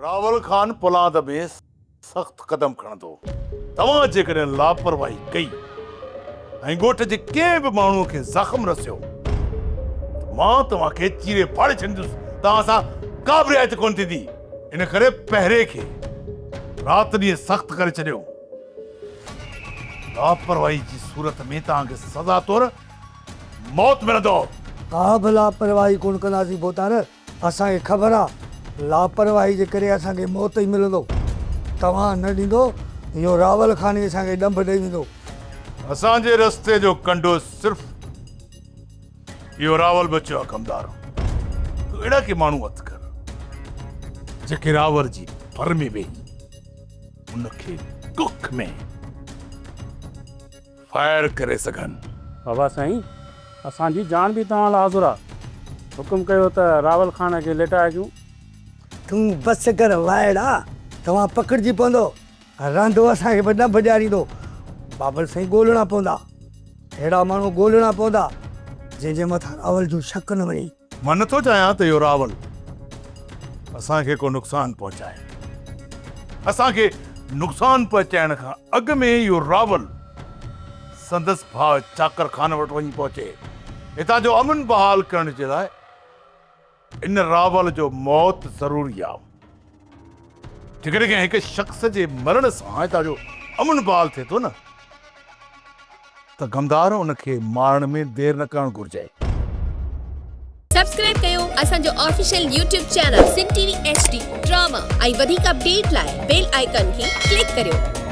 रावल खान पुलाद में सख्त कदम खणंदो। तव्हां जेकॾहिं लापरवाही कई ऐं ॻोठ जे कंहिं बि माण्हूअ खे ज़ख़्म रसियो त मां तव्हांखे चीरे फाड़े छॾींदुसि। तव्हां सां का बि रिआयत कोन थींदी। इन करे पहिरे खे राति ॾींहुं सख़्तु करे छॾियो। लापरवाही जी सूरत में तव्हांखे सज़ा तौरु मौत मिलंदो। का बि लापरवाही कोन कंदासीं बोतार। असांखे ख़बर आहे लापरवाही जे करे असांखे मौत ई मिलंदो। तव्हां न ॾींदो इहो रावल खान असांखे ॾंभ ॾेई वेंदो। असांजे रस्ते जो कंडो सिर्फ़ इहो रावल बचियो आहे कमदार। तूं अहिड़ा के माण्हू हथ कर जेके रावल जी पर में वेही उनखे कुख में फायर करे सघनि। बाबा साईं, असांजी जान बि तव्हां लाइ हाज़ुर आहे। हुकुम कयो त रावल खान खे लेटाए ॾियूं। तूं बस कर वाइड़ा, तव्हां पकड़िजी पवंदो। रांदो असांखे बि न भॼारींदो। बाबर साईं ॻोल्हणा पवंदा, अहिड़ा माण्हू ॻोल्हणा पवंदा जंहिंजे मथां रावल जो शक न वञे। मां नथो चाहियां त इहो रावल असांखे को नुक़सानु पहुचाए। असांखे नुक़सानु पहुचाइण खां अॻु में इहो रावल संदसि भाउ चाकर खान वटि वञी पहुचे। हितां जो अमन बहाल करण जे लाइ इन रावल जो मौत ज़रूरी आहे। जेकॾहिं हिकु शख़्स जे मरण सां हितां जो अमन बहाल थिए थो न त गमदार उनखे मारण में देरि न करणु घुर्जे। सब्सक्राइब कयो असांजो official YouTube channel Sindh TV HD drama ऐं वधीक अपडेट लाइ बेल आइकन खे क्लिक करियो।